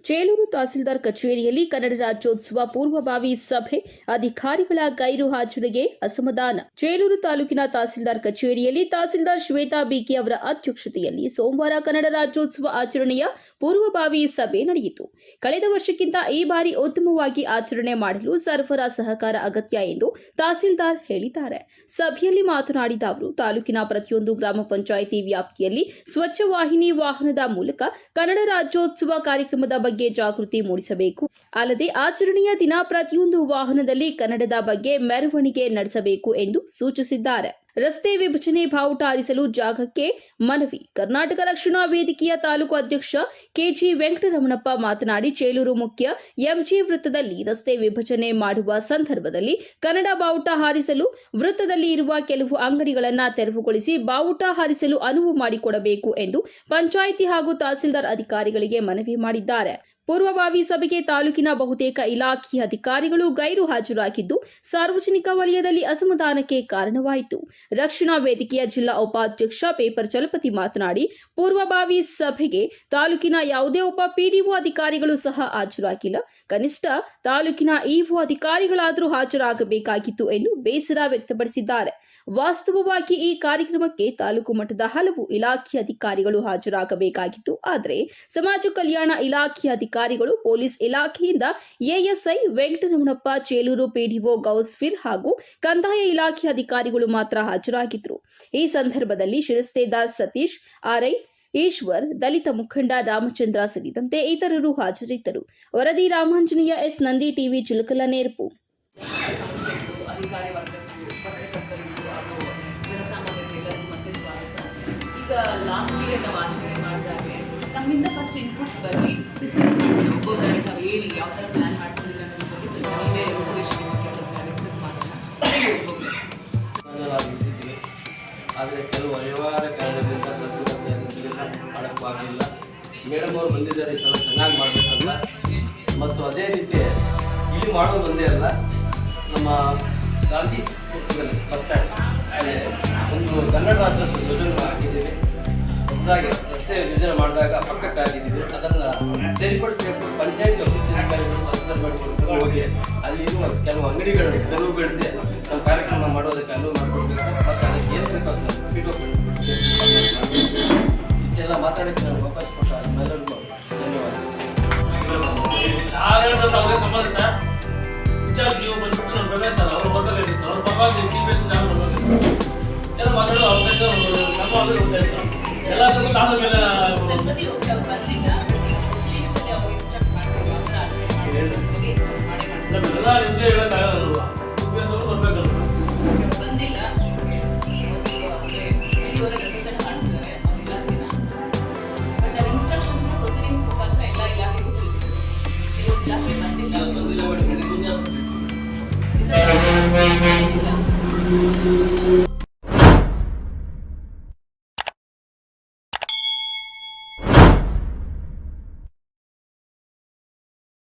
ಚೇಳೂರು ತಹಸೀಲ್ದಾರ್ ಕಚೇರಿಯಲ್ಲಿ ಕನ್ನಡ ರಾಜ್ಯೋತ್ಸವ ಪೂರ್ವಭಾವಿ ಸಭೆ ಅಧಿಕಾರಿಗಳ ಗೈರು ಹಾಜರಿಗೆ ಅಸಮಾಧಾನ. ಚೇಳೂರು ತಾಲೂಕಿನ ತಹಸೀಲ್ದಾರ್ ಕಚೇರಿಯಲ್ಲಿ ತಹಸೀಲ್ದಾರ್ ಶ್ವೇತಾ ಬಿಕೆ ಅವರ ಅಧ್ಯಕ್ಷತೆಯಲ್ಲಿ ಸೋಮವಾರ ಕನ್ನಡ ರಾಜ್ಯೋತ್ಸವ ಆಚರಣೆಯ ಪೂರ್ವಭಾವಿ ಸಭೆ ನಡೆಯಿತು. ಕಳೆದ ವರ್ಷಕ್ಕಿಂತ ಈ ಬಾರಿ ಉತ್ತಮವಾಗಿ ಆಚರಣೆ ಮಾಡಲು ಸರ್ವರ ಸಹಕಾರ ಅಗತ್ಯ ಎಂದು ತಹಸೀಲ್ದಾರ್ ಹೇಳಿದ್ದಾರೆ. ಸಭೆಯಲ್ಲಿ ಮಾತನಾಡಿದ ಅವರು, ತಾಲೂಕಿನ ಪ್ರತಿಯೊಂದು ಗ್ರಾಮ ಪಂಚಾಯಿತಿ ವ್ಯಾಪ್ತಿಯಲ್ಲಿ ಸ್ವಚ್ಛ ವಾಹಿನಿ ವಾಹನದ ಮೂಲಕ ಕನ್ನಡ ರಾಜ್ಯೋತ್ಸವ ಕಾರ್ಯಕ್ರಮದ ಬಗ್ಗೆ ಜಾಗೃತಿ ಮೂಡಿಸಬೇಕು. ಅಲ್ಲದೆ ಆಚರಣೆಯ ದಿನ ಪ್ರತಿಯೊಂದು ವಾಹನದಲ್ಲಿ ಕನ್ನಡದ ಬಗ್ಗೆ ಮೆರವಣಿಗೆ ನಡೆಸಬೇಕು ಎಂದು ಸೂಚಿಸಿದ್ದಾರೆ. ರಸ್ತೆ ವಿಭಜನೆ ಬಾವುಟ ಹಾರಿಸಲು ಜಾಗಕ್ಕೆ ಮನವಿ. ಕರ್ನಾಟಕ ರಕ್ಷಣಾ ವೇದಿಕೆಯ ತಾಲೂಕು ಅಧ್ಯಕ್ಷ ಕೆಜಿ ವೆಂಕಟರಮಣಪ್ಪ ಮಾತನಾಡಿ, ಚೇಳೂರು ಮುಖ್ಯ ಎಂಜಿ ವೃತ್ತದಲ್ಲಿ ರಸ್ತೆ ವಿಭಜನೆ ಮಾಡುವ ಸಂದರ್ಭದಲ್ಲಿ ಕನ್ನಡ ಬಾವುಟ ಹಾರಿಸಲು ವೃತ್ತದಲ್ಲಿ ಇರುವ ಕೆಲವು ಅಂಗಡಿಗಳನ್ನು ತೆರವುಗೊಳಿಸಿ ಬಾವುಟ ಹಾರಿಸಲು ಅನುವು ಮಾಡಿಕೊಡಬೇಕು ಎಂದು ಪಂಚಾಯಿತಿ ಹಾಗೂ ತಹಸೀಲ್ದಾರ್ ಅಧಿಕಾರಿಗಳಿಗೆ ಮನವಿ ಮಾಡಿದ್ದಾರೆ. ಪೂರ್ವಭಾವಿ ಸಭೆಗೆ ತಾಲೂಕಿನ ಬಹುತೇಕ ಇಲಾಖೆಯ ಅಧಿಕಾರಿಗಳು ಗೈರು ಹಾಜರಾಗಿದ್ದು ಸಾರ್ವಜನಿಕ ವಲಯದಲ್ಲಿ ಅಸಮಾಧಾನಕ್ಕೆ ಕಾರಣವಾಯಿತು. ರಕ್ಷಣಾ ವೇದಿಕೆಯ ಜಿಲ್ಲಾ ಉಪಾಧ್ಯಕ್ಷ ಪೇಪರ್ ಚಲಪತಿ ಮಾತನಾಡಿ, ಪೂರ್ವಭಾವಿ ಸಭೆಗೆ ತಾಲೂಕಿನ ಯಾವುದೇ ಒಬ್ಬ ಪಿಡಿಒ ಅಧಿಕಾರಿಗಳು ಸಹ ಹಾಜರಾಗಿಲ್ಲ. ಕನಿಷ್ಠ ತಾಲೂಕಿನ ಇಒ ಅಧಿಕಾರಿಗಳಾದರೂ ಹಾಜರಾಗಬೇಕಾಗಿತ್ತು ಎಂದು ಬೇಸರ ವ್ಯಕ್ತಪಡಿಸಿದ್ದಾರೆ. ವಾಸ್ತವವಾಗಿ ಈ ಕಾರ್ಯಕ್ರಮಕ್ಕೆ ತಾಲೂಕು ಮಟ್ಟದ ಹಲವು ಇಲಾಖೆಯ ಅಧಿಕಾರಿಗಳು ಹಾಜರಾಗಬೇಕಾಗಿತ್ತು. ಆದರೆ ಸಮಾಜ ಕಲ್ಯಾಣ ಇಲಾಖೆಯ ಅಧಿಕಾರಿಗಳು, ಪೊಲೀಸ್ ಇಲಾಖೆಯಿಂದ ಎಎಸ್ಐ ವೆಂಕಟರಮಣಪ್ಪ, ಚೇಳೂರು ಪಿಡಿಒ ಗೌಸ್ಫಿರ್ ಹಾಗೂ ಕಂದಾಯ ಇಲಾಖೆಯ ಅಧಿಕಾರಿಗಳು ಮಾತ್ರ ಹಾಜರಾಗಿದ್ದರು. ಈ ಸಂದರ್ಭದಲ್ಲಿ ಶಿರಸ್ತೇದಾರ್ ಸತೀಶ್, ಆರ್ಐ ಈಶ್ವರ್, ದಲಿತ ಮುಖಂಡ ರಾಮಚಂದ್ರ ಸೇರಿದಂತೆ ಇತರರು ಹಾಜರಿದ್ದರು. ವರದಿ ರಾಮಾಂಜನೇಯ, ಎಸ್ ನಂದಿ, ಟಿವಿ ಚಿಲಕಲ, ನೇರ್ಪು. ಈಗ ಲಾಸ್ಟ್ ಇಯರ್ ನಾವು ಆಚರಣೆ ಮಾಡಿದಾಗೆ ನಮ್ಮಿಂದ ಫಸ್ಟ್ ಇನ್ಪುಟ್ಸ್ ಬರಲಿ, ಡಿಸ್ಕಸ್ ಮಾಡಿ ಒಬ್ಬೊಬ್ಬರಾಗಿ ನಾವು ಹೇಳಿ ಯಾವ ಥರ ಪ್ಲ್ಯಾನ್ ಮಾಡ್ಕೊಂಡಿಲ್ಲ ಅನ್ನೋದ್ರ ಬಗ್ಗೆ ನೀವೇ ಇನ್ಫಾರ್ಮೇಷನ್ ಬಗ್ಗೆ ಸ್ವಲ್ಪ ಡಿಸ್ಕಸ್ ಮಾಡೋಣ. ಆದರೆ ಕೆಲವು ಅನಿವಾರ್ಯ ಕಾರಣದಿಂದ ಮಾಡೋಕ್ಕಾಗಲಿಲ್ಲ. ಮೇಡಮ್ ಅವರು ಬಂದಿದ್ದಾರೆ, ಈ ಸಲ ಚೆನ್ನಾಗಿ ಮಾಡಬೇಕಂತ. ಮತ್ತು ಅದೇ ರೀತಿ ಇಲ್ಲಿ ಮಾಡೋದು ಒಂದೇ ಅಲ್ಲ, ನಮ್ಮ ಗಾಂಧಿ ಬಸ್ ಸ್ಟ್ಯಾಂಡ್ ಒಂದು ಕನ್ನಡ ರಾಜ್ಯೋತ್ಸವ ಯೋಜನೆ ಹಾಕಿದ್ದೀವಿ. ಹೊಸದಾಗಿ ರಸ್ತೆ ವಿಭಜನೆ ಮಾಡಿದಾಗ ಪಕ್ಕಕ್ಕೆ ಹಾಕಿದ್ದೀವಿ. ಅದನ್ನು ಸರಿಪಡಿಸಬೇಕು. ಪಂಚಾಯತ್ ಮಾಡಿಕೊಂಡು ಹೋಗಿ ಅಲ್ಲಿರುವ ಕೆಲವು ಅಂಗಡಿಗಳನ್ನು ತೆರವುಗೊಳಿಸಿ ನಮ್ಮ ಕಾರ್ಯಕ್ರಮ ಮಾಡೋದಕ್ಕೆ ಅನುವು ಮಾಡಿಕೊಡ್ಬೇಕು. ಮತ್ತು ಅದಕ್ಕೆ ಏನು ಬೇಕು ಅದನ್ನು ಇಷ್ಟೆಲ್ಲ ಮಾತಾಡೋಕ್ಕೆ ನಾನು ಅವಕಾಶ ಕೊಟ್ಟ ಎಲ್ಲರಿಗೂ ಧನ್ಯವಾದ. ನೀವು ಬಂದ್ಬಿಟ್ಟು ನಮ್ಮ ಪ್ರವೇಶ ಅವರು ಬರ್ಬೇಕಾಗಿತ್ತು. ಅವ್ರ ಪರವಾಗಿ ಎಲ್ಲ ಮಾತಾಡೋ ಅವಕಾಶ ನಮ್ಮ ಗೊತ್ತಾಯ್ತು. ಎಲ್ಲರಿಗೂ ತಾಂದ ಮೇಲೆ ನಮ್ಮೆಲ್ಲ ನಿಮಗೆ ಹೇಳೋಕ್ಕಾಗಲ್ವಾ, ಬರ್ಬೇಕಲ್ವ. ಬಂದಿಲ್ಲ